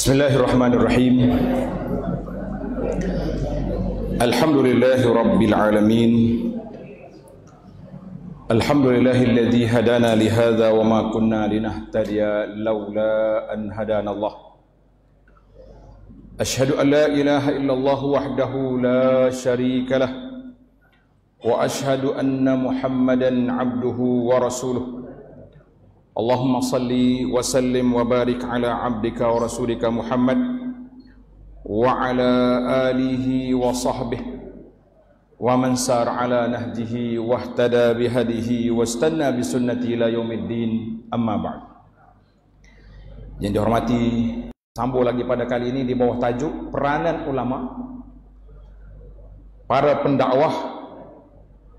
Bismillahirrahmanirrahim. Alhamdulillahi rabbil alamin. Alhamdulillahilladzi hadana li hadza wa ma kunna linahtadiya laula an hadana Allah. Ashhadu an la ilaha illallah wahdahu la syarika lah wa ashhadu anna Muhammadan abduhu wa rasuluh. Allahumma salli wa sallim wa barik ala abdika wa rasulika Muhammad wa ala alihi wa sahbihi wa man sar ala nahjihi wa ihtada bihadihi wa istanna bi sunnati ila yaumiddin, amma ba'd. Yang dihormati, sambung lagi pada kali ini di bawah tajuk peranan ulama, para pendakwah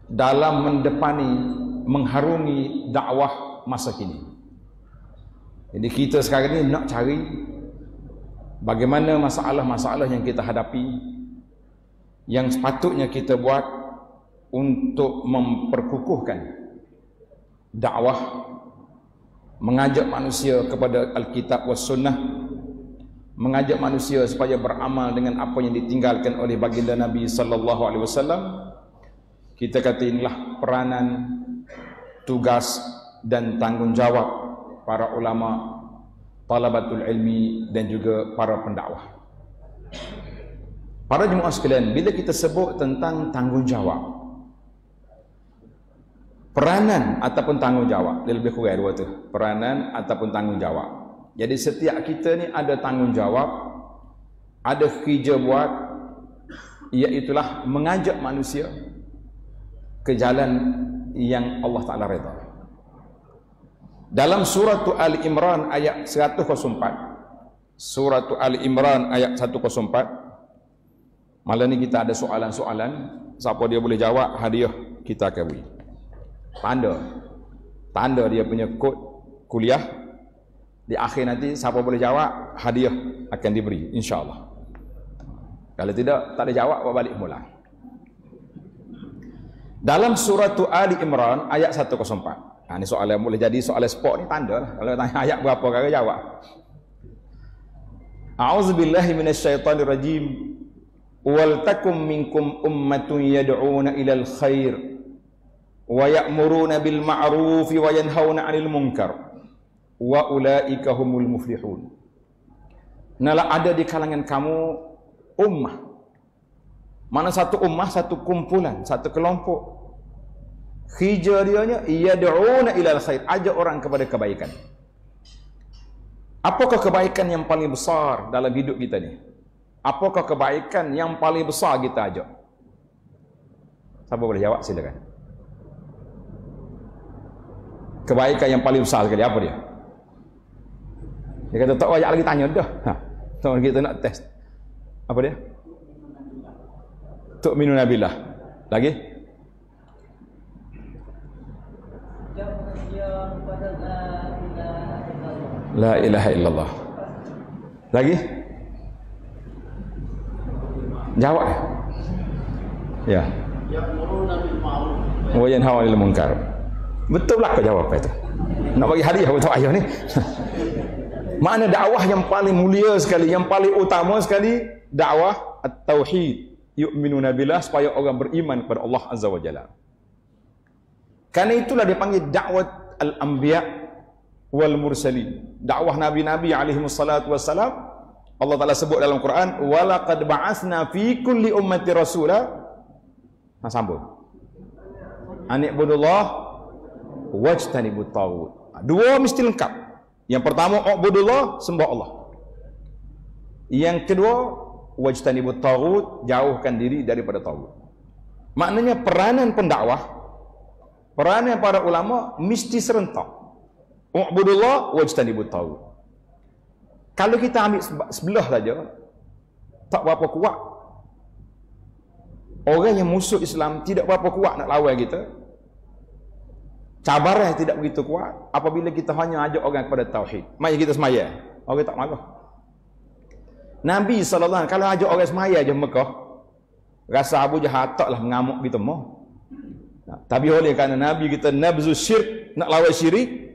dalam mendepani, mengharungi dakwah masa kini. Jadi kita sekarang ni nak cari bagaimana masalah-masalah yang kita hadapi, yang sepatutnya kita buat untuk memperkukuhkan dakwah, mengajak manusia kepada Alkitab was Sunnah, mengajak manusia supaya beramal dengan apa yang ditinggalkan oleh baginda Nabi sallallahu alaihi wasallam. Kita kata inilah peranan, tugas dan tanggungjawab para ulama, talabatul ilmi dan juga para pendakwah. Para jemaah sekalian, bila kita sebut tentang tanggungjawab, peranan ataupun tanggungjawab, dia lebih kurang dua tu, peranan ataupun tanggungjawab. Jadi setiap kita ni ada tanggungjawab, ada kerja buat, iaitulah mengajak manusia ke jalan yang Allah Ta'ala redha. Dalam surah Ali Imran ayat 104, surah Ali Imran ayat 104, malam ni kita ada soalan-soalan, siapa dia boleh jawab, hadiah kita akan beri. Tanda dia punya kod kuliah. Di akhir nanti siapa boleh jawab, hadiah akan diberi, insya-Allah. Kalau tidak, tak ada jawab, buat balik mula. Dalam surah Ali Imran ayat 104. Ini soalan boleh jadi soalan sport ni, tanda lah. Kalau tanya ayat berapa, kau jawab. A'udzubillahi minasyaitonir rajim. Wal takum minkum ummatun yad'una ilal khair wa ya'muruna bil ma'ruf wa yanhauna 'anil munkar wa ulaika humul muflihun. Nalah ada di kalangan kamu ummah. Mana satu ummah, satu kumpulan, satu kelompok. Hijrah dianya yad'una ilal khair, ajak orang kepada kebaikan. Apakah kebaikan yang paling besar dalam hidup kita ni? Apakah kebaikan yang paling besar kita ajak? Siapa boleh jawab, silakan. Kebaikan yang paling besar sekali apa dia? Dia kata tak payah lagi tanya dah. Tahu kita nak test. Apa dia? Tu'minuna billah. Lagi? La ilaha illallah. Lagi? Jawab. Ya. Wa yanhauna 'anil munkar. Betul lah kau jawab itu. Nak bagi hadiah untuk ayah ni. Makna dakwah yang paling mulia sekali, yang paling utama sekali, dakwah at-tauhid. Yu'minuna billah, supaya orang beriman kepada Allah Azza wa Jalla. Karena itulah dipanggil dakwah al-anbiya wal mursalin, dakwah nabi-nabi alaihi wassalatu wassalam. Allah Taala sebut dalam Quran, walaqad ba'atsna fi kulli ummati rasula. Sambung, ani'budullah wajtanibut taghut. Dua mesti lengkap. Yang pertama, ubudullah, sembah Allah. Yang kedua, wajtanibut taghut, jauhkan diri daripada taghut. Maknanya peranan pendakwah, peranan para ulama mesti serentak. Ubudullah wajtanibut taghut. Kalau kita ambil sebelah saja, tak berapa kuat. Orang yang musuh Islam tidak berapa kuat nak lawan kita. Cabaran tidak begitu kuat apabila kita hanya ajak orang kepada tauhid. Mari kita semaya, orang tak marah. Nabi SAW kalau ajak orang semaya je Mekah, rasa Abu Jahal taklah mengamuk gitu mau. Tapi oleh kerana Nabi kita nabzu syirk, nak lawan syirik,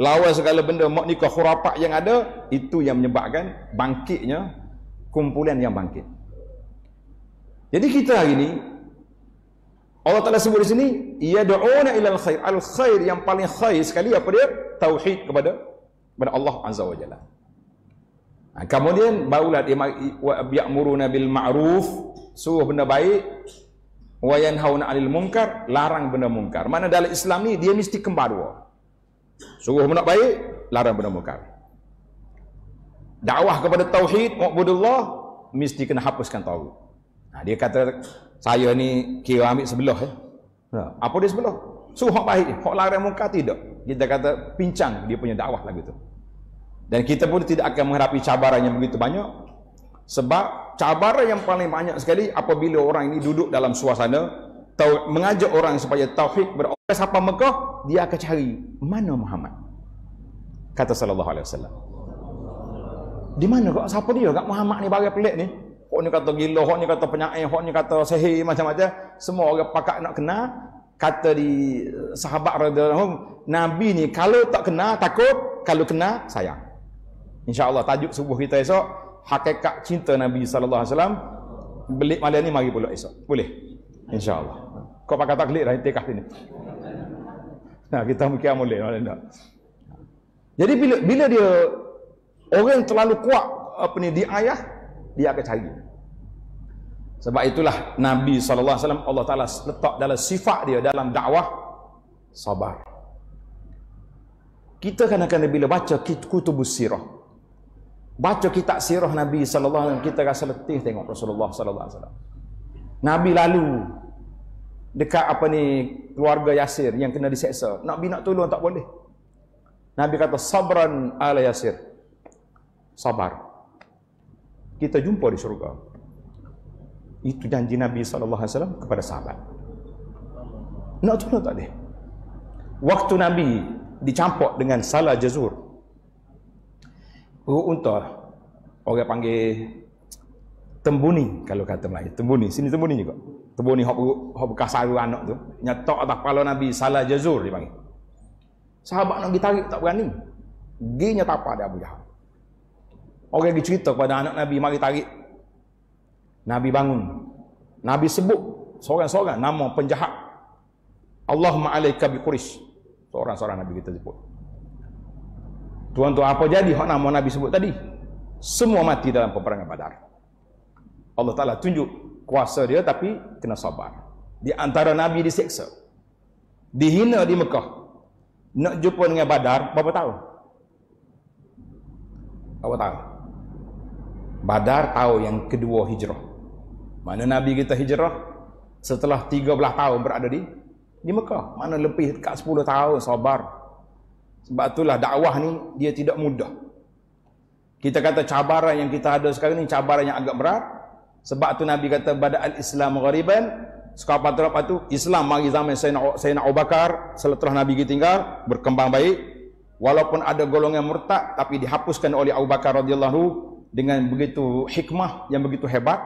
lawan segala benda mak nikah khurafat yang ada, itu yang menyebabkan bangkitnya kumpulan yang bangkit. Jadi kita hari ini Allah Ta'ala sebut di sini, yad'una ilal khair. Al-khair yang paling khair sekali apa dia? Tauhid kepada Allah Azza wa Jalla. Kemudian barulah dia ya'muruna bil ma'ruf, suruh benda baik, wa yanhauna 'anil munkar, larang benda munkar. Mana dalam Islam ni dia mesti kembar dua. Suruh benda baik, larang benda munkar. Dakwah kepada tauhid, ma'budullah, mesti kena hapuskan tauhid. Dia kata saya ni kira ambil sebelah apa dia sebelah? Suruh hak baik, hak larang munkar tidak. Kita kata pincang dia punya dakwah lagu tu. Dan kita pun tidak akan menghadapi cabaran yang begitu banyak, sebab cabaran yang paling banyak sekali apabila orang ini duduk dalam suasana mengajak orang supaya tauhid beroleh sampai Mekah, dia akan cari mana Muhammad. Kata sallallahu alaihi wasallam. Di mana kok siapa dia? Kak Muhammad ni bagai pelik ni. Hok ni kata gila, hok ni kata penyair, hok ni kata sihir, macam-macam. Semua orang pakak nak kena. Kata di sahabat radhiyallahu anhum, Nabi ni kalau tak kena takut, kalau kena sayang. InsyaAllah tajuk subuh kita esok, hakikat cinta Nabi sallallahu alaihi wasallam. Belik malam ni mari pula esok. Boleh? InsyaAllah. Kau pakai taklid dah itikaf ni. Nah, kita mungkin boleh malam ni. Jadi bila dia orang yang terlalu kuat apa ni di ayah, dia akan cari. Sebab itulah Nabi SAW Allah Ta'ala letak dalam sifat dia dalam dakwah sabar. Kita kadang-kadang bila baca kutubus sirah, baca kitab sirah Nabi SAW, kita rasa letih tengok Rasulullah SAW. Nabi lalu dekat apa ni keluarga Yasir yang kena diseksa, Nabi nak tolong tak boleh. Nabi kata sabran ala Yasir, sabar, kita jumpa di surga. Itu janji Nabi SAW kepada sahabat. Nak tolong tak boleh. Waktu Nabi dicampur dengan salah jazur, perut unta, orang panggil tembuni kalau kata Melayu, tembuni, sini tembuni juga. Tembuni hok bekas saru anak tu, nyetok atas kepala Nabi, salah jazur dipanggil. Sahabat nak ditarik tak berani. Ginya tapa dia Abu Jahal. Orang pergi cerita kepada anak Nabi, mari tarik. Nabi bangun. Nabi sebut seorang-seorang nama penjahat. Allahumma alaika bi Quraisy. Seorang-seorang Nabi kita sebut. Tuan-tuan, apa jadi hak nama Nabi sebut tadi? Semua mati dalam peperangan Badar. Allah Ta'ala tunjuk kuasa dia, tapi kena sabar. Di antara Nabi diseksa, dihina di Mekah, nak jumpa dengan Badar berapa tahun? Berapa tahun? Badar tahun yang kedua hijrah. Mana Nabi kita hijrah setelah 13 tahun berada di Mekah. Mana lebih dekat 10 tahun sabar. Sebab itulah dakwah ni dia tidak mudah. Kita kata cabaran yang kita ada sekarang ni cabaran yang agak berat. Sebab tu Nabi kata bada al-Islam ghariban. Sekarang lepas tu Islam mari zaman Sayyidina Abu Bakar, setelah Nabi kita tinggal berkembang baik. Walaupun ada golongan murtad, tapi dihapuskan oleh Abu Bakar radhiyallahu dengan begitu hikmah yang begitu hebat.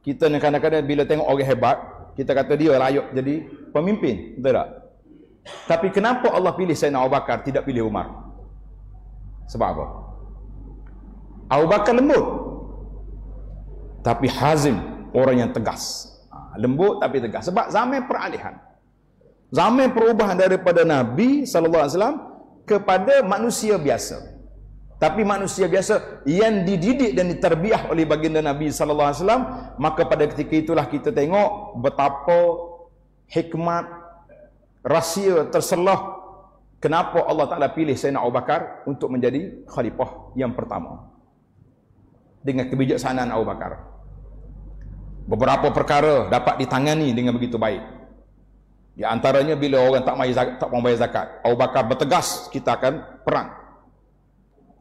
Kita ni kadang-kadang bila tengok orang hebat, kita kata dia layak jadi pemimpin, betul tak? Tapi kenapa Allah pilih Sayyidina Abu Bakar, tidak pilih Umar? Sebab apa? Abu Bakar lembut, tapi hazim, orang yang tegas. Lembut tapi tegas. Sebab zaman peralihan, zaman perubahan daripada Nabi SAW kepada manusia biasa. Tapi manusia biasa yang dididik dan diterbiah oleh baginda Nabi SAW, maka pada ketika itulah kita tengok betapa hikmat, rahsia terselah kenapa Allah Ta'ala pilih Sayyidina Abu Bakar untuk menjadi khalifah yang pertama. Dengan kebijaksanaan Abu Bakar, beberapa perkara dapat ditangani dengan begitu baik. Di antaranya bila orang tak membayar zakat, Abu Bakar bertegas, kita akan perang.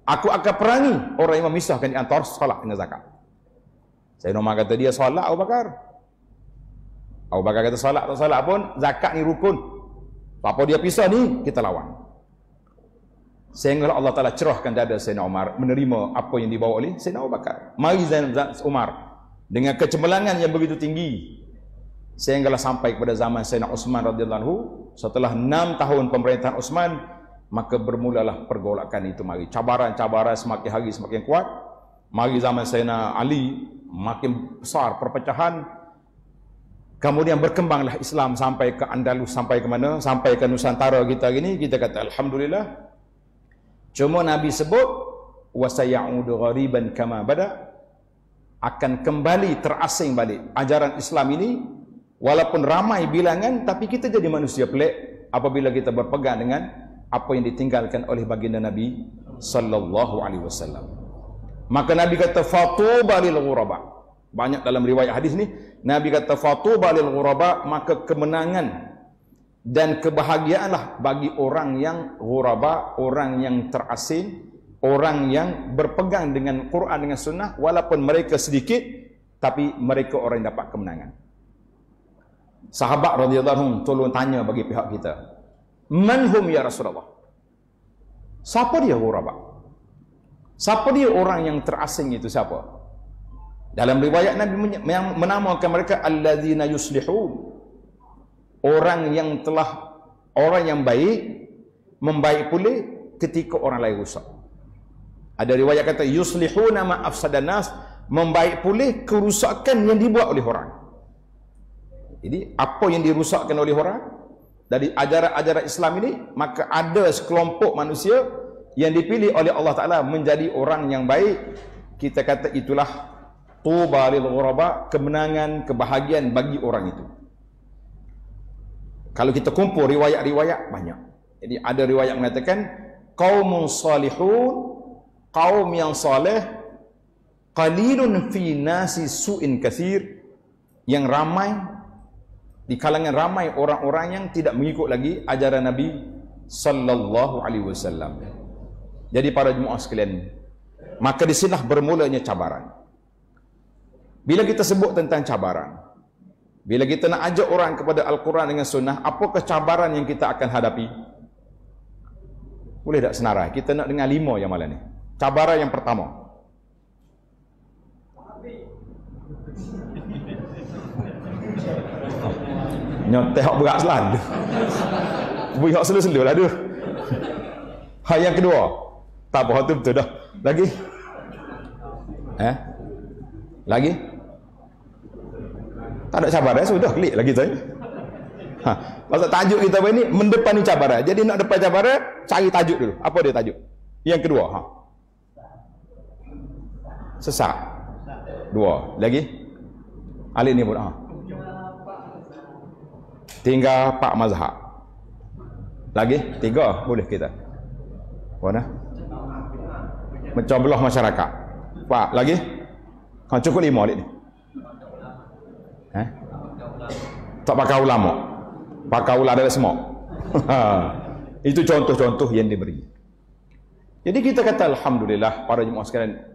Aku akan perangi orang yang memisahkan di antara solat dengan zakat. Sayyidina Umar kata dia solat, Abu Bakar. Abu Bakar kata solat tak solat pun zakat ni rukun. Apa dia pisah ni, kita lawan. Sehingga Allah Ta'ala cerahkan dada Sayyidina Umar menerima apa yang dibawa oleh Sayyidina Abu Bakar. Mari Sayyidina Umar dengan kecemerlangan yang begitu tinggi, sehinggalah sampai kepada zaman Sayyidina Utsman radhiyallahu anhu. Setelah 6 tahun pemerintahan Utsman, maka bermulalah pergolakan itu mari. Cabaran-cabaran semakin hari semakin kuat. Mari zaman Sayyidina Ali makin besar perpecahan. Kemudian berkembanglah Islam sampai ke Andalus, sampai ke mana? Sampai ke Nusantara kita gini. Kita kata alhamdulillah. Cuma Nabi sebut wa sayaudu ghariban kama bada, akan kembali terasing balik ajaran Islam ini. Walaupun ramai bilangan, tapi kita jadi manusia pelik apabila kita berpegang dengan apa yang ditinggalkan oleh baginda Nabi sallallahu alaihi wasallam. Maka Nabi kata fatuba lil ghuraba. Banyak dalam riwayat hadis ni Nabi kata fatuba lil ghuraba, maka kemenangan dan kebahagiaanlah bagi orang yang ghuraba, orang yang terasing, orang yang berpegang dengan Quran dengan sunnah, walaupun mereka sedikit tapi mereka orang yang dapat kemenangan. Sahabat radhiyallahu anhum tolong tanya bagi pihak kita, manhum ya Rasulullah, siapa dia ghuraba? Siapa dia orang yang terasing itu siapa? Dalam riwayat Nabi yang menamakan mereka alladzina yuslihun, orang yang baik, membaik pulih ketika orang lain rusak. Ada riwayat kata yuslihuna ma afsadan nas, membaik pulih kerusakan yang dibuat oleh orang. Jadi apa yang dirusakkan oleh orang dari ajaran-ajaran Islam ini, maka ada sekelompok manusia yang dipilih oleh Allah Ta'ala menjadi orang yang baik. Kita kata itulah tuba lil ghuraba, kemenangan, kebahagiaan bagi orang itu. Kalau kita kumpul riwayat-riwayat banyak. Jadi ada riwayat mengatakan qaumun salihun, kaum yang saleh, qalilun fi nasi su'in katsir, yang ramai di kalangan ramai orang-orang yang tidak mengikut lagi ajaran Nabi sallallahu alaihi wasallam. Jadi para jemaah sekalian, maka di sinilah bermulanya cabaran. Bila kita sebut tentang cabaran, bila kita nak ajak orang kepada Al-Quran dengan Sunnah, apakah cabaran yang kita akan hadapi? Boleh tak senarai? Kita nak dengar 5 yang malam ni. Cabaran yang pertama, nyoteh hak berat selalu. Bui hak selu-selu lah tu. Hak yang kedua, tak apa, tu betul dah. Lagi? Lagi? Tak ada cabaran, sudah klik lagi tadi. Pasal tajuk kita ni mendepani cabaran. Jadi nak depan cabaran, cari tajuk dulu. Apa dia tajuk? Yang kedua, sesat. 2. Lagi? Alif ni pun. Tinggal 4 mazhab. Lagi? 3 boleh kita. Mana? Macam belah masyarakat. 4 lagi? Cukup 5 adik ni. Tak pakai ulama. Pakai ulama ada semua. Itu contoh-contoh yang diberi. Jadi kita kata alhamdulillah para jemaah sekalian.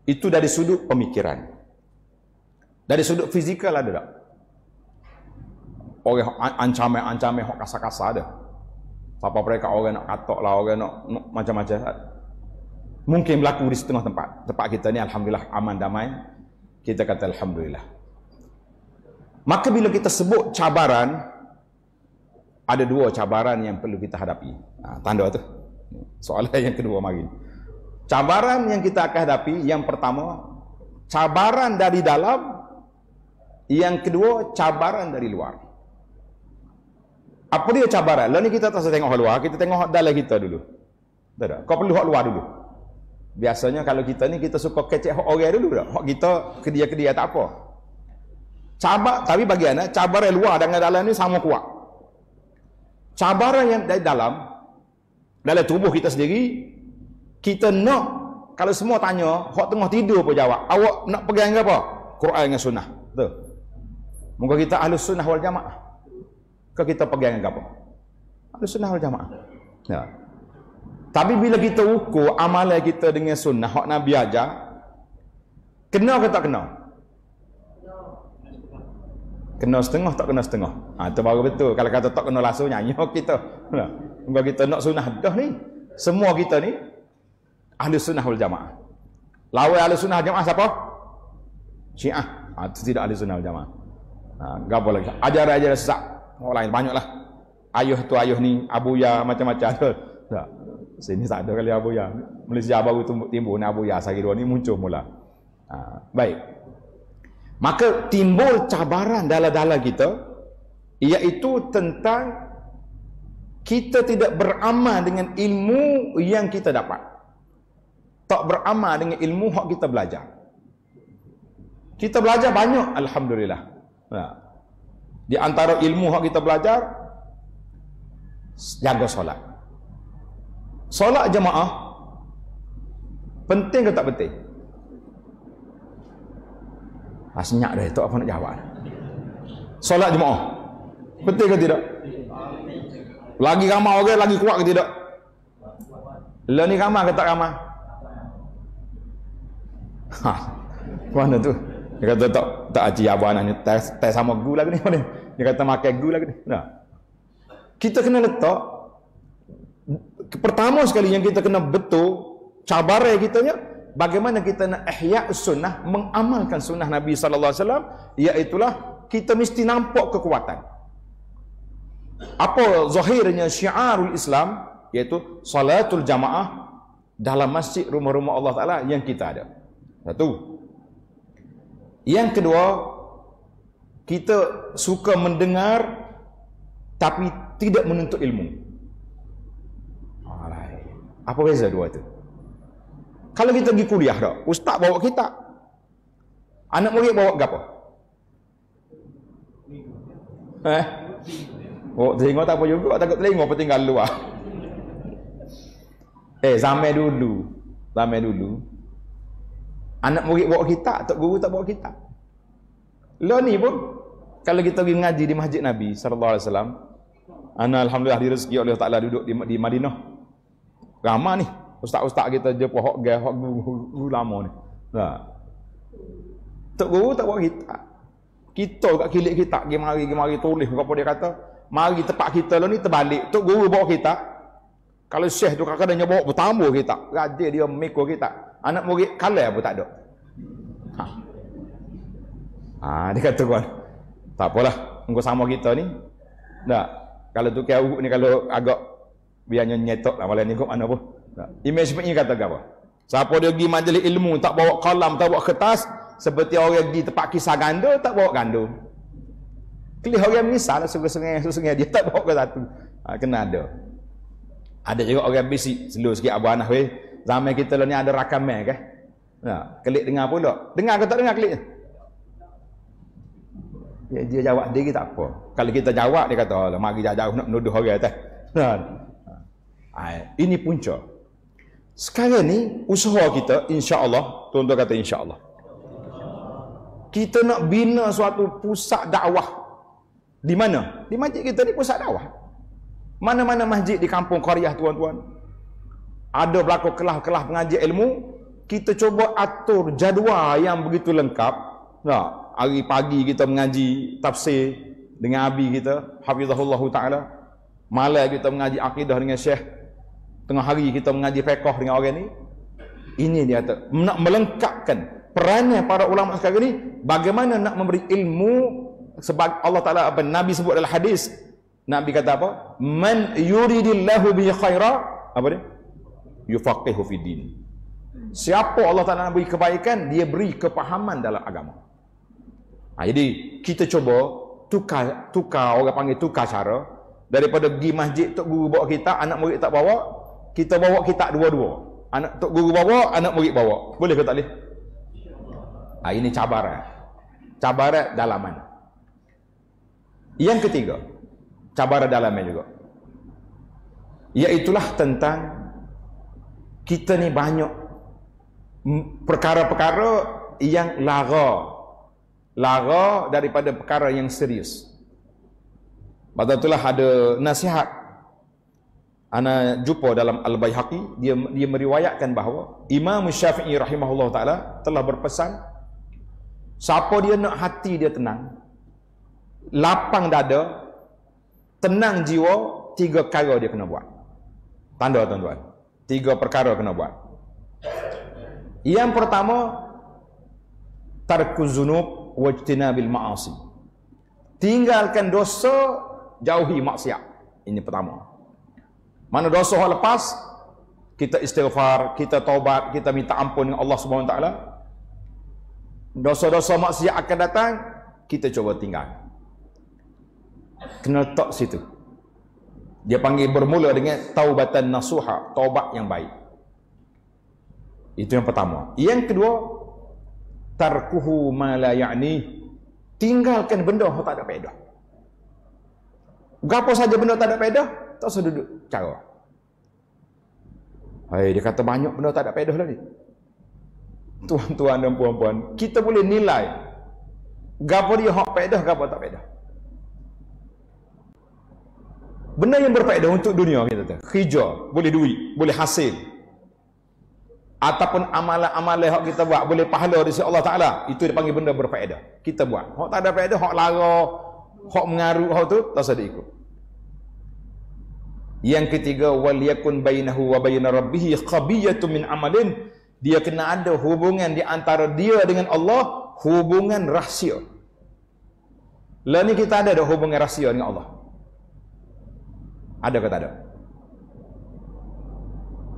Itu dari sudut pemikiran. Dari sudut fizikal ada tak? Orang ancaman hok kasar-kasar ada. Apa mereka orang nak katok lah, orang nak macam-macam. Mungkin berlaku di setengah tempat. Tempat kita ni alhamdulillah aman damai. Kita kata alhamdulillah. Maka bila kita sebut cabaran, ada 2 cabaran yang perlu kita hadapi. Tanda tu. Soalan yang kedua mari. Cabaran yang kita akan hadapi, yang pertama cabaran dari dalam, yang kedua cabaran dari luar. Apa dia cabaran? Lalu ni kita tak usah tengok hak luar, kita tengok hak dalam kita dulu. Tak. Kau perlu hak luar dulu. Biasanya kalau kita ni kita suka kecek hak orang dulu dah. Hak kita kedia-kedia tak apa. Tapi bagi anak cabaran luar dengan dalam ni sama kuat. Cabaran yang dari dalam tubuh kita sendiri, kita nak, kalau semua tanya, hak tengah tidur pun jawab. Awak nak pegang apa? Quran dengan sunnah. Betul. Moga kita ahlus sunnah wal jamaah. Kau kita pegang apa? Ahlus sunnah wal jamaah. Ya. Tapi bila kita ukur amalan kita dengan sunnah hak Nabi ajar, kena ke tak kena? Kena setengah, tak kena setengah. Itu baru betul. Kalau kata tak kena langsung, nyanyi kita. Kalau kita nak sunnah dah ni, semua kita ni ahli sunnah wal jamaah. Lawan ahli sunnah jamaah siapa? Syiah. Itu tidak ahli sunnah wal jamaah. Gapo lagi? Ajaran-ajaran sesat. Orang lain banyaklah. ayuh tu ayuh ni abuya macam-macam tu. Tak. Sini tak ada kali abuya. Malaysia baru timbul ni abuya sehari dua ni muncul mula. Baik. Maka timbul cabaran dalam kita, iaitu tentang kita tidak beramal dengan ilmu yang kita dapat. Tak beramal dengan ilmu yang kita belajar. Kita belajar banyak, alhamdulillah. Di antara ilmu yang kita belajar, jaga solat. Solat jemaah penting ke tak penting? Senyap dah, tak apa nak jawab. Solat jemaah penting ke tidak? Lagi ramai orang, lagi kuat ke tidak? Lah ni ramai ke tak ramai? Mana tu? Dia kata tak aji abang ni teh sama gula ke ni. Dia kata makan gula ke ni. Kita kena letak pertama sekali yang kita kena betul cabaran kita nya bagaimana kita nak ihya sunnah, mengamalkan sunnah Nabi sallallahu alaihi wasallam, iaitulah kita mesti nampak kekuatan. Apa zahirnya syiarul Islam, iaitu salatul jamaah dalam masjid rumah-rumah Allah Taala yang kita ada. Satu. Yang kedua, kita suka mendengar tapi tidak menuntut ilmu. Apa beza dua tu? Kalau kita pergi kuliah dah, ustaz bawa kitab, anak murid bawa apa? Oh, telinga tak apa juga, takut telinga apa tinggal luar. Zaman dulu anak murid bawa kitab, tok guru tak bawa kitab. Lah ni pun kalau kita pergi mengaji di Masjid Nabi sallallahu alaihi wasallam, ana alhamdulillah direzeki oleh Allah Taala duduk di Madinah. Ramai ni ustaz-ustaz kita jumpa hok guru lama ni. Tok guru tak bawa kitab. Kita kat kilik kitab pergi mari tulis apa dia kata. Mari tempat kita lah ni terbalik. Tok guru bawa kitab. Kalau syekh tu kadang-kadang dia bawa bertambah kitab. Rajin dia mikul kitab. Anak murid kalah pun tak ada. Dia kata kan, tak apalah, engkau sama kita ni. Tak. Kalau tu kaya urut ni kalau agak biarnya nyetok lah malam ni kok mana pun. Imam Syafi'i kata apa? Siapa dia pergi majlis ilmu tak bawa kalam, tak bawa kertas, seperti orang pergi tempat kisah ganda tak bawa ganda. Kelih orang misal sungai dia tak bawa ke satu. Kena ada. Ada juga orang bisik slow sikit abu anak weh. Zaman kita lah ni ada rakaman kan. Klik dengar pula. Dengar ke tak dengar klik? Ya, dia jawab dia tak apa. Kalau kita jawab dia kata, "Alah mari jauh nak menuduh orang atas." Ini punca. Sekarang ni usaha kita insya-Allah, tuan-tuan kata insya-Allah. Kita nak bina suatu pusat dakwah. Di mana? Di masjid kita ni pusat dakwah. Mana-mana masjid di kampung qaryah tuan-tuan, ada berlaku kelas-kelas pengajian ilmu, kita cuba atur jadual yang begitu lengkap. Hari pagi kita mengaji tafsir dengan abi kita, hafizahullah taala. Malam kita mengaji akidah dengan syekh. Tengah hari kita mengaji fiqh dengan orang ni. Ini dia nak melengkapkan peranan para ulama sekarang ni, bagaimana nak memberi ilmu. Sebab Allah Taala apa Nabi sebut dalam hadis, Nabi kata apa? Man yuridillahu bihi khaira, apa dia? Yufaqihu fid din. Siapa Allah Taala nak beri kebaikan, dia beri kepahaman dalam agama. Jadi kita cuba tukar orang panggil tukar cara, daripada pergi masjid tok guru bawa kitab, anak murid tak bawa, kita bawa kitab dua-dua. Anak tok guru bawa, anak murid bawa. Boleh ke tak boleh? Ini cabaran. Cabaran dalaman. Yang ketiga, cabaran dalaman juga, iaitulah tentang kita ni banyak perkara-perkara yang lara daripada perkara yang serius. Pada itulah ada nasihat ana jumpa dalam Al-Baihaqi, dia meriwayatkan bahawa Imam Syafi'i rahimahullah taala telah berpesan, siapa dia nak hati dia tenang, lapang dada, tenang jiwa, 3 perkara dia kena buat. Tanda tuan-tuan, 3 perkara kena buat. Yang pertama, tarkuz zunub wajtinabil ma'asi. Tinggalkan dosa, jauhi maksiat. Ini pertama. Mana dosa hak lepas, kita istighfar, kita taubat, kita minta ampun dengan Allah Subhanahu Wa Taala. Dosa-dosa maksiat akan datang, kita cuba tinggal. Kena letak situ. Dia panggil bermula dengan taubatan nasuha, taubat yang baik. Itu yang pertama. Yang kedua, tarkuhu ma la ya'ni, tinggalkan benda yang tak ada faedah. Apa saja benda tak ada faedah, tak usah duduk cara. Hai, dia kata banyak benda tak ada faedah lah ni. Tuan-tuan dan puan-puan, kita boleh nilai gapo dia hak faedah, gapo tak faedah. Benda yang berfaedah untuk dunia kita tu, kerja, boleh duit, boleh hasil. Ataupun amalan-amalan yang kita buat boleh pahala dari Allah Taala, itu dipanggil benda berfaedah. Kita buat. Hak tak ada faedah, hak lara, hak mengaruh, hak tu tak usah diikut. Yang ketiga, wal yakun bainahu wa baina rabbih qabiyatun min amalin, dia kena ada hubungan di antara dia dengan Allah, hubungan rahsia. Lah ni kita ada hubungan rahsia dengan Allah. Ada ke tak ada?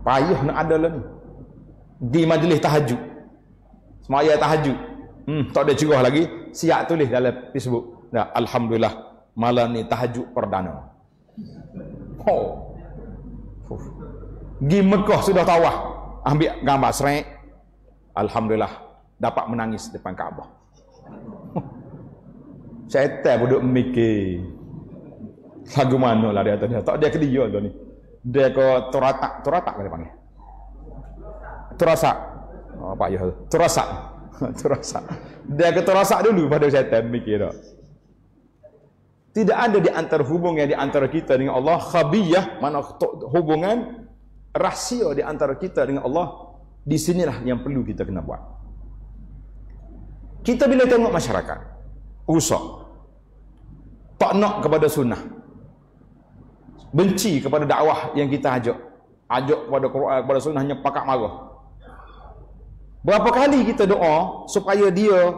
Payah nak ada lah ni. Di majlis tahajud, semaya tahajud, tak ada cerah lagi, siap tulis dalam Facebook. Nah, alhamdulillah malam ni tahajud perdana. Oh, pergi Mekah sudah tawaf, ambil gambar serek, alhamdulillah dapat menangis depan Kaabah. Syaitan duduk mikir lagu mana lah dia tu, tak dia ke dia tu ni, dia ke turatak ke dia panggil turasak. Oh, Pak Yah, turasak. Turasak. Dia ke turasak dulu pada syaitan mikir tak. Tidak ada di antara hubungan di antara kita dengan Allah khabiyah, mana hubungan rahsia di antara kita dengan Allah. Di sinilah yang perlu kita kena buat. Kita bila tengok masyarakat rusak, tak nak kepada sunnah, benci kepada dakwah yang kita ajak kepada Quran, kepada sunnah, hanya pakat marah. Berapa kali kita doa supaya dia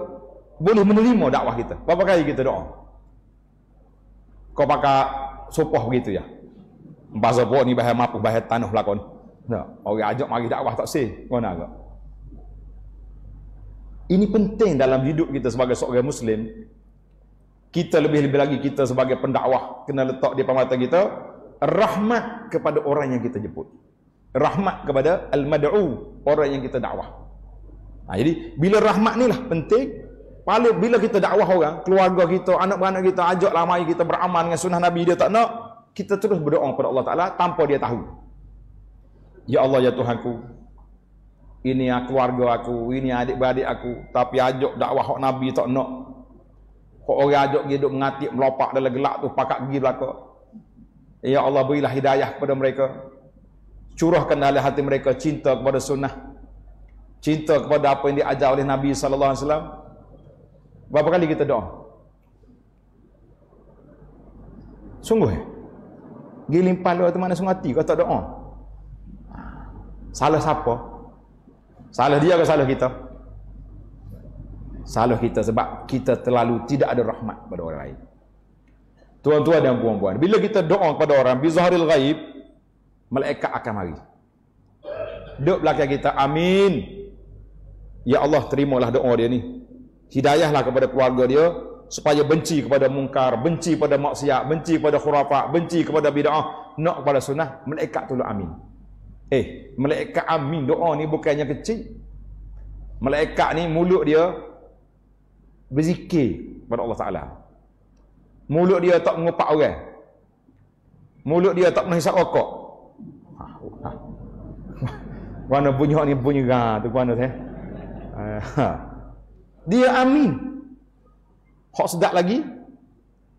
boleh menerima dakwah kita? Berapa kali kita doa? Kau pakai sopah begitu ya? Bahasa buat ni bahaya mapu, bahaya tanah lakon. Nah, orang ajak mari dakwah tak sih. Mana agak? Ini penting dalam hidup kita sebagai seorang Muslim. Kita lebih-lebih lagi kita sebagai pendakwah kena letak di depan mata kita rahmat kepada orang yang kita jemput. Rahmat kepada al-mad'u, orang yang kita dakwah. Jadi bila rahmat ni lah penting. Paling bila kita dakwah orang, keluarga kita, anak-anak kita, ajaklah mari kita beramal dengan sunnah Nabi, dia tak nak, kita terus berdoa kepada Allah Ta'ala tanpa dia tahu. Ya Allah, ya Tuhanku, ini keluarga aku, ini adik-beradik aku, tapi ajak dakwah hak Nabi tak nak. Hak orang ajak dia duk mengatik, melopak dalam gelak tu, pakat pergi belakang. Ya Allah, berilah hidayah kepada mereka. Curahkan dalam hati mereka cinta kepada sunnah, cinta kepada apa yang diajar oleh Nabi sallallahu alaihi wasallam. Berapa kali kita doa? Sungguh giling pala tu mana sungguh hati kau tak doa? Salah siapa? Salah dia ke salah kita? Salah kita sebab kita terlalu tidak ada rahmat pada orang lain. Tuan-tuan dan puan-puan, bila kita doa kepada orang bizahril ghaib, malaikat akan mari. Duduk belakang kita, amin. Ya Allah, terimalah doa dia ni. Hidayahlah kepada keluarga dia supaya benci kepada mungkar, benci pada maksiat, benci kepada khurafat, benci kepada bid'ah, nak kepada sunnah. Malaikat tolong amin. Malaikat amin, doa ni bukannya kecil. Malaikat ni mulut dia berzikir kepada Allah Taala. Mulut dia tak mengupak orang. Mulut dia tak menghisap rokok. Mana bunyi ni bunyi tu mana saya? Dia amin. Hak sedap lagi,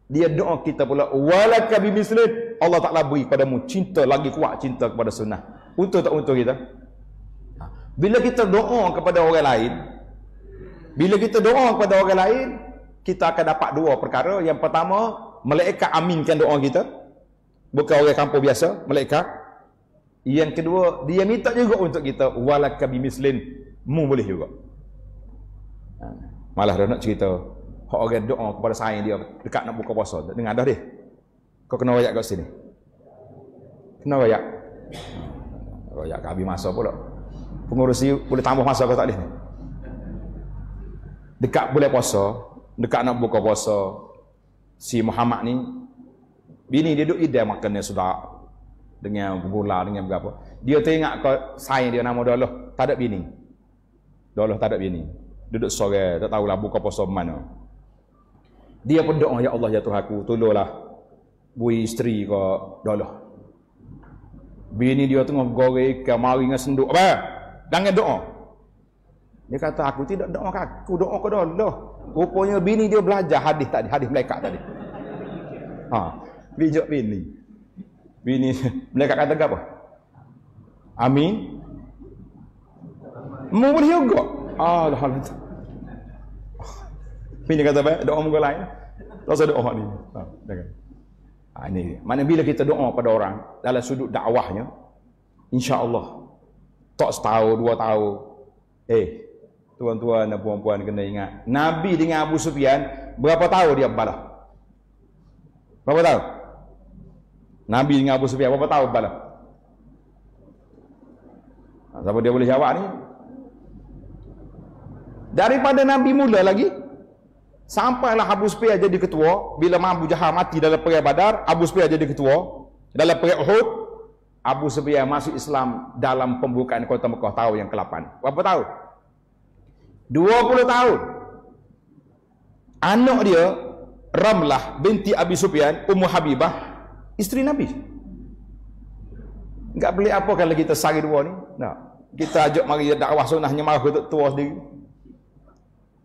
dia doa kita pula walaka bimislih, Allah Taala beri padamu cinta lagi kuat, cinta kepada sunnah. Untuk tak untuk kita? Bila kita doa kepada orang lain, bila kita doa kepada orang lain, kita akan dapat dua perkara. Yang pertama, malaikat aminkan doa kita. Bukan orang kampung biasa, malaikat. Yang kedua, dia minta juga untuk kita walaka bimislin, mu boleh juga. Malah dah nak cerita hak orang doa kepada saya dia dekat nak buka puasa. Dengar dah dia. Kau kena royak kat sini. Kena royak. Royak ke habis masa pula. Pengurusi boleh tambah masa ke tak boleh? Dekat bulan puasa, dekat nak buka puasa, si Muhammad ni, bini dia duduk idam makannya sudah dengan gula, dengan berapa. Dia teringat ke sayang dia nama Doloh, tak ada bini. Doloh tak ada bini. Duduk sore, tak tahulah buka puasa mana. Dia pun doa, ya Allah ya Tuhan aku, tolonglah bui isteri ke Doloh. Bini dia tengah goreng ikan, mari dengan senduk. Apa? Jangan doa. Dia kata, aku tidak doa ke aku, doa ke Doloh. Rupanya bini dia belajar hadis tadi, hadis malaikat tadi. Bijak bini. Bini, malaikat kata apa? Amin. Mu boleh juga. Alhamdulillah. Bini kata apa? Doa muka lain. Tak usah doa ni. Ini. Mana bila kita doa pada orang dalam sudut dakwahnya, insya-Allah tak setahun, 2 tahun. Tuan-tuan dan puan-puan kena ingat, Nabi dengan Abu Sufyan berapa tahun dia balah? Berapa tahun? Nabi dengan Abu Sufyan berapa tahun balah? Siapa dia boleh jawab ni? Daripada Nabi mula lagi sampailah Abu Sufyan jadi ketua. Bila Abu Jahal mati dalam perang Badar, Abu Sufyan jadi ketua. Dalam perang Uhud, Abu Sufyan masuk Islam dalam pembukaan kota Mekah tahun yang ke-8. Berapa tahun? 20 tahun. Anak dia Ramlah binti Abi Sufyan, Ummu Habibah, isteri Nabi. Enggak beli apa kalau kita sari dua ni. Nah, kita ajak mari dakwah sunnahnya marah ke tua sendiri.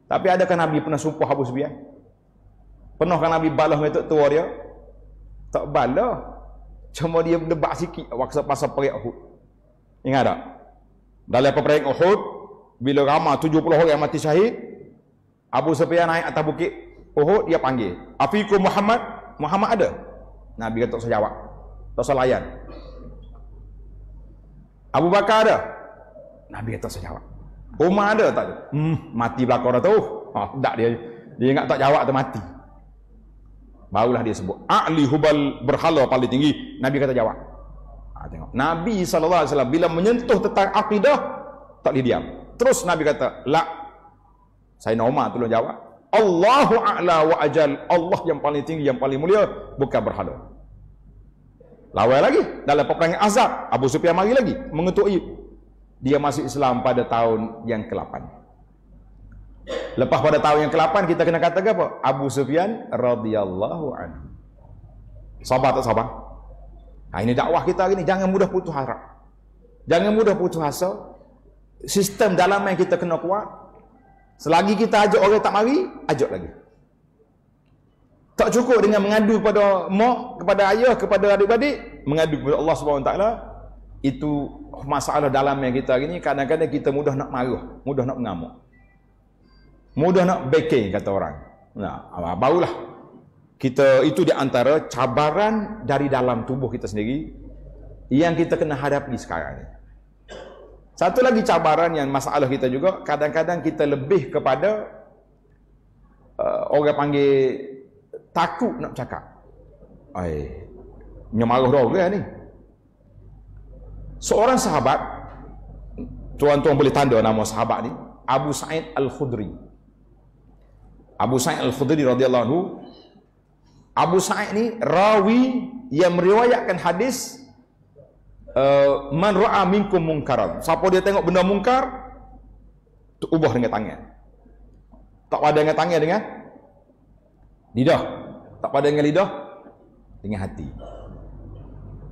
Tapi adakah Nabi pernah sumpah Abu Sufyan? Pernahkah Nabi balas metok tua dia? Tak balas. Cuma dia debat sikit waktu pasal perang Uhud. Ingat tak? Dalam perang Uhud, bila ramai 70 orang mati syahid, Abu Sufyan naik atas bukit Uhud, dia panggil, "Afikum Muhammad?" Muhammad ada? Nabi kata tak usah jawab, tak usah layan. Abu Bakar ada? Nabi kata tak usah jawab. Umar ada tak ada? Mati belakang dah tu. Tak dia ingat tak jawab tu mati. Barulah dia sebut Ali Hubal berhala paling tinggi. Nabi kata jawab. Tengok. Nabi SAW bila menyentuh tentang akidah tak boleh diam. Terus Nabi kata, "La." Saya Umar tolong jawab. Allahu a'la wa ajal. Allah yang paling tinggi, yang paling mulia, bukan berhala. Lawan lagi dalam peperangan Ahzab, Abu Sufyan mari lagi mengetuk. Dia masuk Islam pada tahun yang ke-8. Lepas pada tahun yang ke-8 kita kena katakan apa? Abu Sufyan radhiyallahu anhu. Sabar tak sabar? Ini dakwah kita hari ni, jangan mudah putus harap. Jangan mudah putus asa. Sistem dalam yang kita kena kuat. Selagi kita ajak orang tak mari, ajak lagi. Tak cukup dengan mengadu kepada mak, kepada ayah, kepada adik-adik, mengadu kepada Allah SWT. Itu masalah dalam yang kita hari ni. Kadang-kadang kita mudah nak marah, mudah nak mengamuk, mudah nak backing kata orang. Nah, barulah kita itu di antara cabaran dari dalam tubuh kita sendiri yang kita kena hadapi sekarang ni. Satu lagi cabaran yang masalah kita juga, kadang-kadang kita lebih kepada orang panggil takut nak cakap. Nyemarah orang ni. Seorang sahabat, tuan-tuan boleh tanda nama sahabat ni, Abu Sa'id Al-Khudri. Abu Sa'id Al-Khudri radhiyallahu anhu. Abu Sa'id ni rawi yang meriwayatkan hadis man ra'a minkum munkaran. Siapa dia tengok benda mungkar, tu ubah dengan tangan. Tak pada dengan tangan, dengan lidah. Tak pada dengan lidah, dengan hati.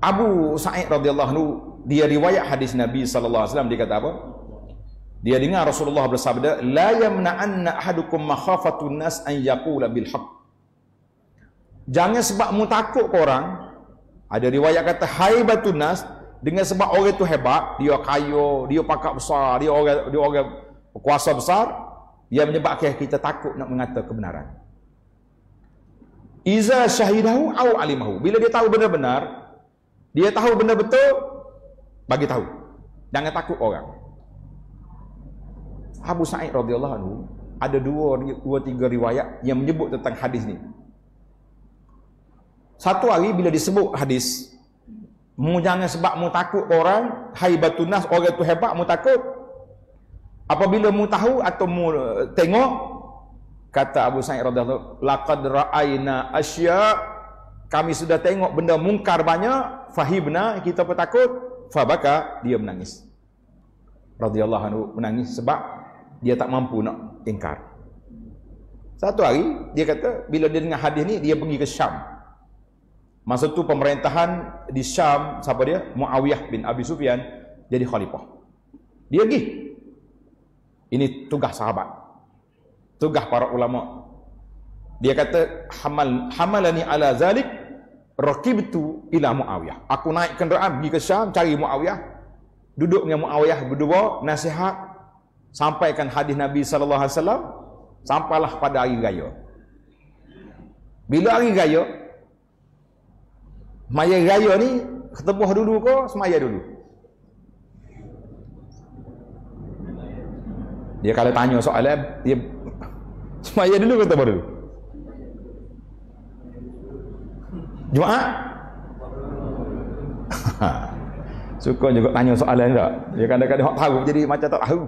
Abu Sa'id radhiyallahu anhu, dia riwayat hadis Nabi sallallahu alaihi wasallam, dia kata apa? Dia dengar Rasulullah bersabda, "La yamna'anna ahadukum makhafatun nas an yaqula bil haqq." Jangan sebab mu takut ke orang. Ada riwayat kata haibatun nas, dengan sebab orang itu hebat, dia kaya, dia pakar besar, dia orang kuasa besar, dia menyebabkan kita takut nak mengata kebenaran. Iza syahidahu au alimahu. Bila dia tahu benar-benar, dia tahu benar betul, bagi tahu. Jangan takut orang. Abu Sa'id radhiyallahu anhu ada dua tiga riwayat yang menyebut tentang hadis ni. Satu hari bila disebut hadis, Mu jangan sebab mu takut orang, haibatun nas, orang tu hebat, mu takut. Apabila mu tahu atau mu tengok, kata Abu Sa'id radhiyallahu, laqad ra'ayna asya, kami sudah tengok benda mungkar banyak, fahibna, kita pun takut, fabaka, dia menangis. Radhiyallahu anhu menangis sebab dia tak mampu nak ingkar. Satu hari dia kata bila dia dengar hadis ni dia pergi ke Syam. Masa tu pemerintahan di Syam siapa dia? Muawiyah bin Abi Sufyan jadi khalifah. Dia pergi. Ini tugas sahabat. Tugas para ulama. Dia kata hamalani ala zalik raqibtu ila Muawiyah. Aku naik kenderaan pergi ke Syam cari Muawiyah. Duduk dengan Muawiyah berdua nasihat sampaikan hadis Nabi sallallahu alaihi wasallam. Sampailah pada hari raya. Bila hari raya, semaya raya ni ketebuh dulu ke semaya dulu? Dia kalau tanya soalan, dia semaya dulu ke ketebuh dulu? Jumaat? Suka juga tanya soalan tak? Dia kadang-kadang tahu jadi macam tak tahu.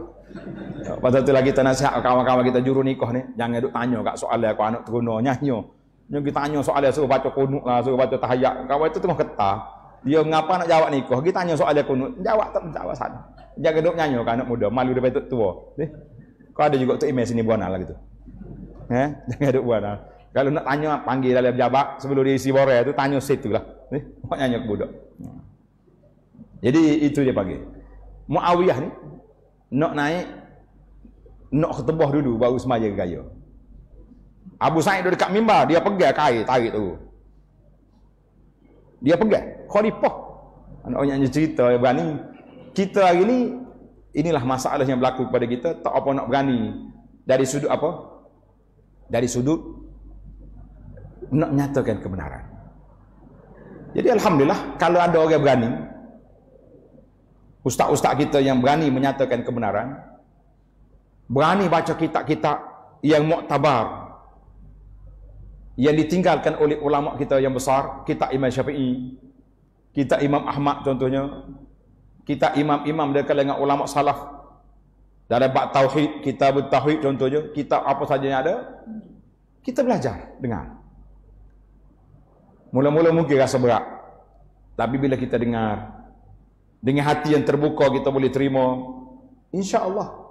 Pasal tu lagi kita nasihat kawan-kawan kita juru nikah ni, jangan duk tanya kat soalan aku anak teruna nyanyi. Yang kita tanya soalan suruh baca kunut lah, suruh baca tahiyat. Kawan itu tengah getah. Dia mengapa nak jawab nikah? Kita tanya soalan kunut, jawab tak jawab sana. Jangan duk nyanyi kat anak muda, malu daripada tua. Kau ada juga tu email sini buana lah gitu. Jangan duk buana. Kalau nak tanya panggil dalam pejabat sebelum dia isi borang tu tanya situlah. Buat nyanyi ke budak. Jadi itu dia panggil. Muawiyah ni nak naik, nak ketebah dulu baru semaya raya. Abu Sa'id duduk dekat mimbar, dia pegang kain tarik tu. Dia pegang khalifah. Anak-anak yang cerita berani. Kita hari ni inilah masalah yang berlaku kepada kita, tak apa nak berani dari sudut apa? Dari sudut nak nyatakan kebenaran. Jadi alhamdulillah kalau ada orang berani, ustaz-ustaz kita yang berani menyatakan kebenaran, berani baca kitab-kitab yang muktabar, yang ditinggalkan oleh ulama kita yang besar, kitab Imam Syafi'i, kitab Imam Ahmad contohnya, kitab imam-imam dari kalangan ulama salaf dalam bab tauhid, kitab tauhid contohnya, kitab apa saja yang ada, kita belajar dengar. Mula-mula mungkin rasa berat, tapi bila kita dengar dengan hati yang terbuka, kita boleh terima, insya-Allah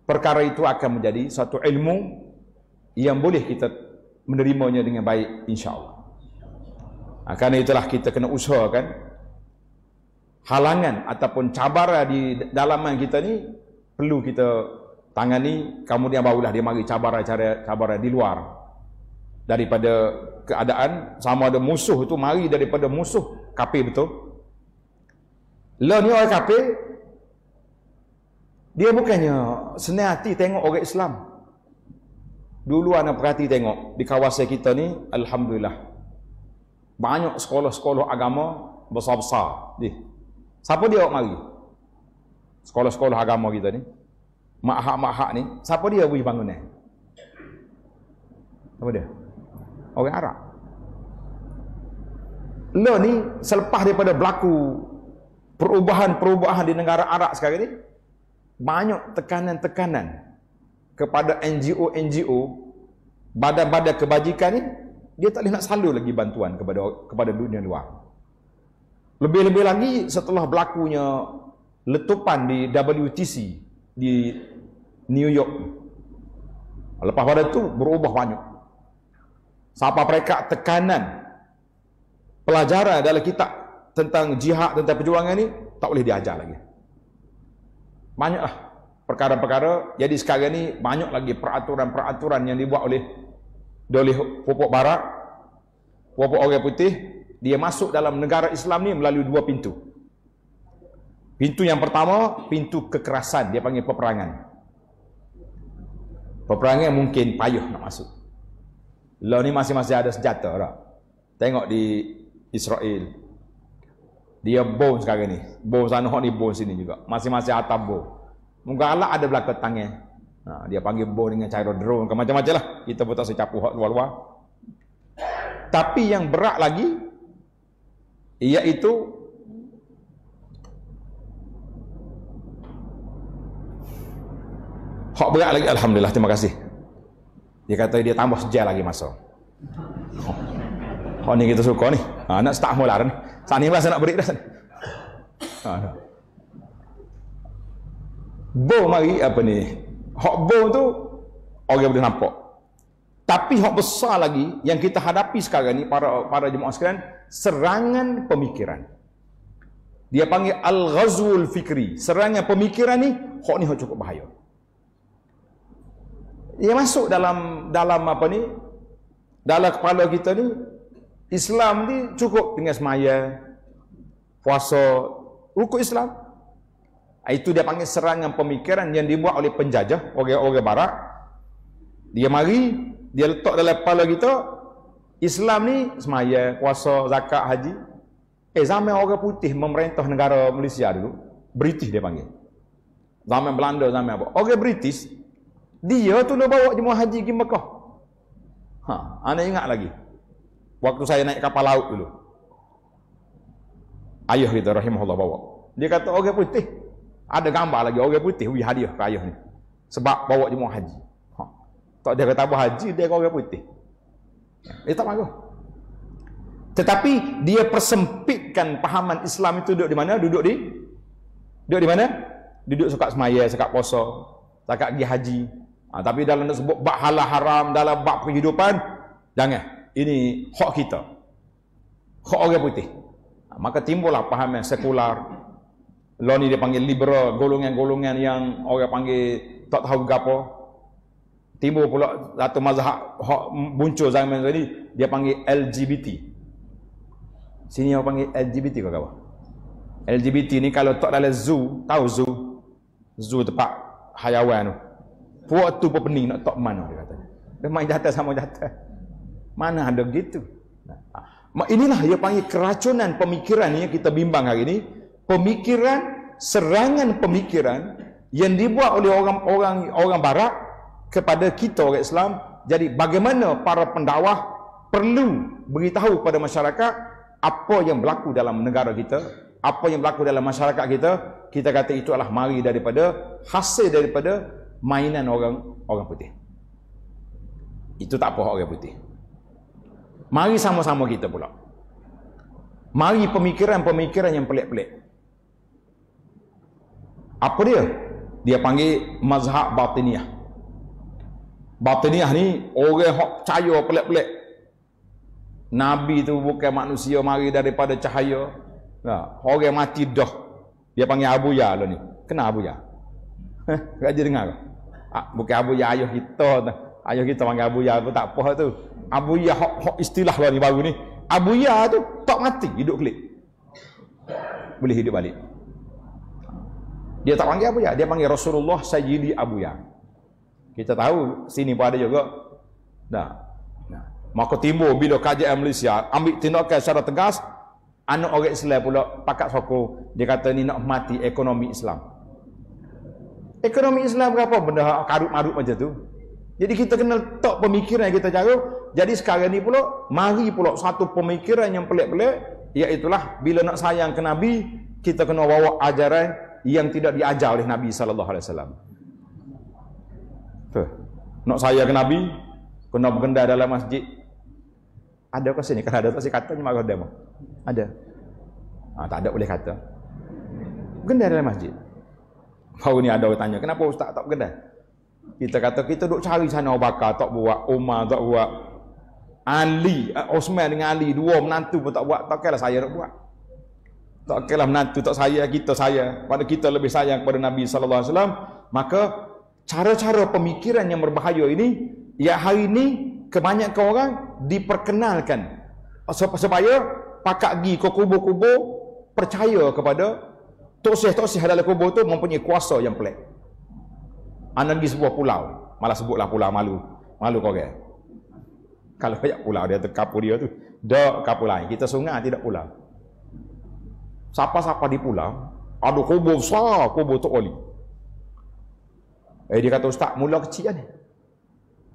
perkara itu akan menjadi satu ilmu yang boleh kita menerimanya dengan baik, insya-Allah. Karena itulah kita kena usahakan halangan ataupun cabaran di dalaman kita ni perlu kita tangani, kemudian barulah dia mari cabaran di luar daripada keadaan. Sama ada musuh tu mari daripada musuh kafir betul. Lah ni orang kafir, dia bukannya senang hati tengok orang Islam. Dulu anak perhati tengok di kawasan kita ni, alhamdulillah banyak sekolah-sekolah agama besar-besar. Siapa dia mari? Sekolah-sekolah agama kita ni, mahak-mahak ni, siapa dia beri bangunan? Siapa dia? Orang Arab. Lah ni selepas daripada berlaku perubahan-perubahan di negara Arab sekarang ni, banyak tekanan-tekanan kepada NGO-NGO, badan-badan kebajikan ni, dia tak boleh nak salur lagi bantuan kepada dunia luar. Lebih-lebih lagi setelah berlakunya letupan di WTC di New York. Lepas pada tu berubah banyak. Sampai mereka tekanan pelajaran dalam kitab tentang jihad, tentang perjuangan ni tak boleh diajar lagi. Banyaklah perkara-perkara. Jadi sekarang ni banyak lagi peraturan-peraturan yang dibuat oleh pupuk barat, pupuk orang putih. Dia masuk dalam negara Islam ni melalui dua pintu. Pintu yang pertama, pintu kekerasan, dia panggil peperangan. Peperangan mungkin payah nak masuk. Lah ni masih ada senjata tak? Tengok di Israel, dia bom sekarang ni, bom sana ni, bom sini juga, masing-masing atas bom. Mungkin Allah ada belakang tangan. Dia panggil bom dengan cara drone ke macam-macam lah. Kita pun tak secapu hak luar-luar. Tapi yang berat lagi, iaitu Hak berat lagi, alhamdulillah, terima kasih. Dia kata dia tambah sejam lagi masa. Oh ni kita suka ni. Nak start mula dah ni. Saat ni masa nak break dah. Bo mari apa ni? Hak bo tu orang boleh nampak. Tapi hak besar lagi yang kita hadapi sekarang ni para jemaah sekalian, serangan pemikiran. Dia panggil al-ghazwul fikri. Serangan pemikiran ni, hak ni hak cukup bahaya. Dia masuk dalam apa ni? Dalam kepala kita ni, Islam ni cukup dengan semaya, puasa, rukun Islam. Itu dia panggil serangan pemikiran yang dibuat oleh penjajah, orang-orang barat. Dia mari, dia letak dalam kepala kita, Islam ni semaya, puasa, zakat, haji. Zaman orang putih memerintah negara Malaysia dulu, British dia panggil. Zaman Belanda, zaman apa? Orang British, dia tu nak bawa jemaah haji pergi Mekah. Anda ingat lagi? Waktu saya naik kapal laut dulu. Ayah kita rahimahullah bawa. Dia kata orang putih, ada gambar lagi orang putih bagi hadiah ke ayah ni. Sebab bawa jemaah haji. Tak dia kata apa haji, dia orang putih. Dia tak marah. Tetapi dia persempitkan pahaman Islam itu duduk di mana? Duduk di mana? Duduk sekat semaya, sekat puasa, sekat pergi haji. Tapi dalam sebut bab halal haram, dalam bab kehidupan, jangan. Ini hak kita. Hak orang putih. Maka timbullah pahaman sekular. Law ni dia panggil liberal, golongan-golongan yang orang panggil tak tahu gapo. Timbul pula satu mazhab hak muncul zaman tadi, dia panggil LGBT. Sini orang panggil LGBT kau kawan. LGBT ni kalau tak dalam zoo, tahu zoo? Zoo tempat hayawan tu. Puak tu pun pening nak tak mana dia kata. Dia main jatuh sama jatuh. Mana ada gitu. Inilah dia panggil keracunan pemikiran ni yang kita bimbang hari ini. Pemikiran, serangan pemikiran yang dibuat oleh orang barat kepada kita orang Islam. Jadi bagaimana para pendakwah perlu beritahu kepada masyarakat apa yang berlaku dalam negara kita, apa yang berlaku dalam masyarakat kita. Kita kata itu adalah mari daripada hasil daripada mainan orang putih. Itu tak apa orang putih. Mari sama-sama kita pula. Mari pemikiran-pemikiran yang pelik-pelik. Apa dia? Dia panggil mazhab batiniyah. Batiniyah ni orang yang percaya pelik-pelik. Nabi tu bukan manusia mari daripada cahaya. Orang mati dah. Dia panggil Abu Ya lah ni. Kenapa Abu Ya? Raja dengar ke? Bukan Abu Ya ayah kita. Ayah kita panggil Abu Ya pun tak apa tu. Abu Ya hak istilah lah ni baru ni. Abu Ya tu tak mati, hidup kelik. Boleh hidup balik. Dia tak panggil Abu Ya, dia panggil Rasulullah Sayyidi Abu Ya. Kita tahu sini pun ada juga. Maka timbul bila kerajaan Malaysia ambil tindakan secara tegas, anak orang Islam pula pakat sokong. Dia kata ni nak mati ekonomi Islam. Ekonomi Islam berapa benda karut-marut macam tu. Jadi kita kena letak pemikiran yang kita cari. Jadi sekarang ni pula, mari pula satu pemikiran yang pelik-pelik, iaitulah bila nak sayang ke Nabi, kita kena bawa ajaran yang tidak diajar oleh Nabi SAW. Nak sayang ke Nabi, kena bergendar dalam masjid. Ada ke sini? Kalau ada tak saya kata, ni marah demo. Ada. Tak ada boleh kata. Bergendar dalam masjid. Baru ni ada orang tanya, kenapa Ustaz tak bergendar? Kita kata, kita duk cari sana Abu Bakar, tak buat. Umar tak buat. Ali, Osman dengan Ali, dua menantu pun tak buat. Tak kira saya nak buat. Tak kira menantu, tak saya, kita saya. Pada kita lebih sayang kepada Nabi SAW. Maka, cara-cara pemikiran yang berbahaya ini, ya hari ini, kebanyakan orang diperkenalkan. Supaya, pakak pergi ke kubur-kubur, percaya kepada toksih-toksih dalam kubur tu mempunyai kuasa yang pelik. Anda pergi sebuah pulau, malah sebutlah pulau malu kau orang. Kalau banyak pulau dia tu kapur dia tu, dak kapur lain. Kita sungai tidak pulau. Siapa-siapa di pulau ada kubur besar, kubur Tok Wali. Dia kata Ustaz, mula kecil ni.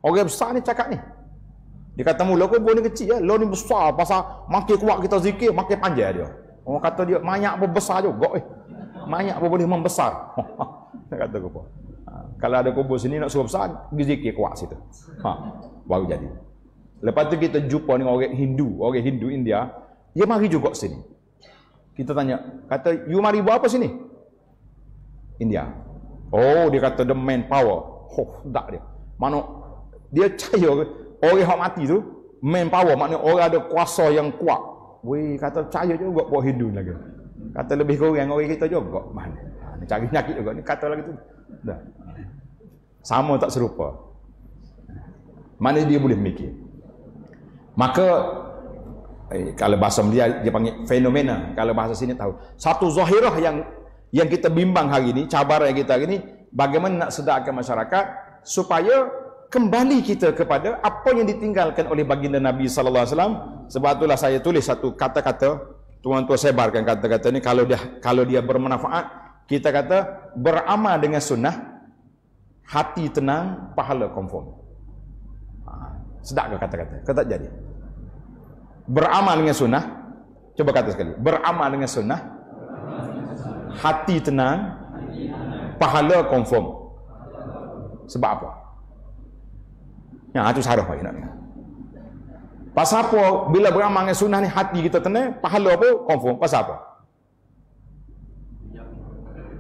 Orang besar ni cakap ni. Dia kata mula kubur ni kecil ya, lo ni besar pasal makin kuat kita zikir, makin panjang dia. Orang kata dia mayat pun besar juga. Mayat pun boleh membesar. Dia kata apa? Kalau ada kubur sini nak suruh besar, pergi zikir kuat situ. Baru jadi. Lepas tu kita jumpa dengan orang Hindu India, dia mari juga sini. Kita tanya, kata, you mari buat apa sini? India. Oh, dia kata the manpower. Tak dia. Mana dia percaya orang yang mati tu manpower, maknanya orang ada kuasa yang kuat. Weh, kata percaya juga buat Hindu lagi. Kata lebih kurang orang kita juga. Mana? Cari penyakit juga ni kata lagi tu. Dah. Sama tak serupa. Mana dia boleh mikir. Maka kalau bahasa dia panggil fenomena, kalau bahasa sini tahu. Satu zahirah yang kita bimbang hari ini, cabaran kita hari ini, bagaimana nak sedarkan masyarakat supaya kembali kita kepada apa yang ditinggalkan oleh baginda Nabi sallallahu alaihi wasallam. Sebab itulah saya tulis satu kata-kata, tuan-tuan sebarkan kata-kata ni, kalau dia bermanfaat, kita kata beramal dengan sunnah, hati tenang, pahala confirm. Sedap ke kata-kata? Kata jadi. Beramal dengan sunnah, coba kata sekali. Beramal dengan sunnah, hati tenang, pahala confirm. Sebab apa? Ya, itu syarah nak dengar. Pasal apa bila beramal dengan sunnah ni hati kita tenang, pahala apa? Confirm. Pasal apa?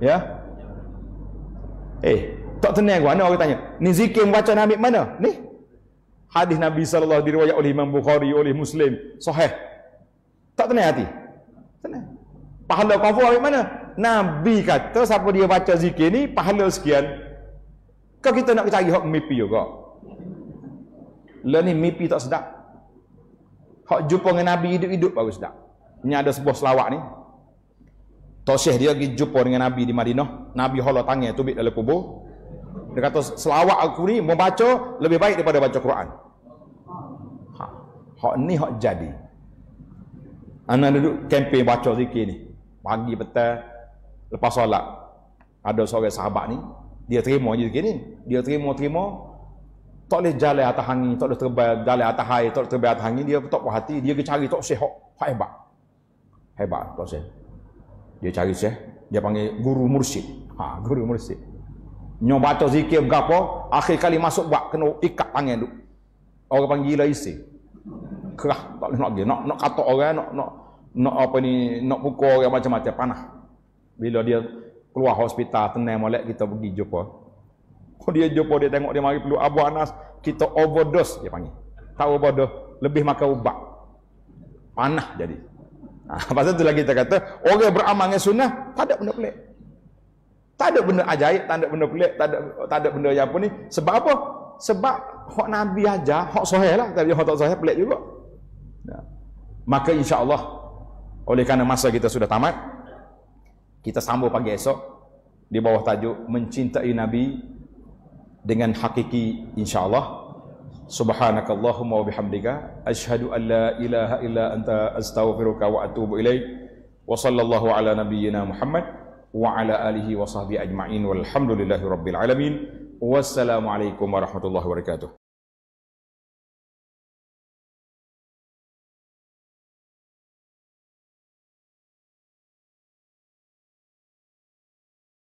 Ya? Tak tenang gua. Mana orang tanya, ni zikir membaca Nabi mana? Ni hadis Nabi sallallahu diriwayat oleh Imam Bukhari, oleh Muslim, sahih. Tak tenang hati? Tenang. Pahala confirm dari mana? Nabi kata siapa dia baca zikir ni pahala sekian. Kau kita nak cari hak mimpi juga. Lah ni mimpi tak sedap. Hak jumpa dengan Nabi hidup-hidup baru sedap. Ini ada sebuah selawat ni. Tok Syekh dia pergi jumpa dengan Nabi di Madinah. Nabi hala tangan tubik dalam kubur. Dia kata selawat aku ni membaca lebih baik daripada baca Quran. Hak ni hak jadi. Anak duduk kempen baca zikir ni. Pagi petang lepas solat. Ada seorang sahabat ni, dia terima je zikir ni. Dia terima tak boleh jalan atas angin, tak boleh terbang jalan atas air, tak boleh terbang atas angin, dia tak puas hati, dia pergi cari Tok Syekh hak hebat. Hebat Tok Syekh. Dia cari Syekh, dia panggil guru mursyid. Guru mursyid. Nyo baca zikir berapa, akhir kali masuk buat kena ikat tangan tu. Orang panggil gila isi. Kerah, tak boleh nak pergi. Nak kata orang, nak apa ni, nak pukul orang macam-macam, panah. Bila dia keluar hospital, tenang molek, kita pergi jumpa. Dia jumpa, dia tengok dia mari perlu Abu Anas, kita overdose dia panggil. Tak overdose, lebih makan ubat. Panah jadi. Pasal itulah kita kata, orang beramal dengan sunnah, tak ada benda pelik. Tak ada benda ajaib, tak ada benda pelik, tak ada benda yang apa ni. Sebab apa? Sebab hak Nabi ajar, hak sahih lah. Tapi hak tak sahih pelik juga. Maka insya-Allah, oleh kerana masa kita sudah tamat, kita sambung pagi esok di bawah tajuk mencintai Nabi dengan hakiki, insya-Allah. Subhanakallahumma wa bihamdika asyhadu an la ilaha illa anta astaghfiruka wa atubu ilaik. Wa sallallahu ala nabiyyina Muhammad wa ala alihi wa sahbihi ajma'in walhamdulillahi rabbil alamin. Wassalamualaikum warahmatullahi wabarakatuh.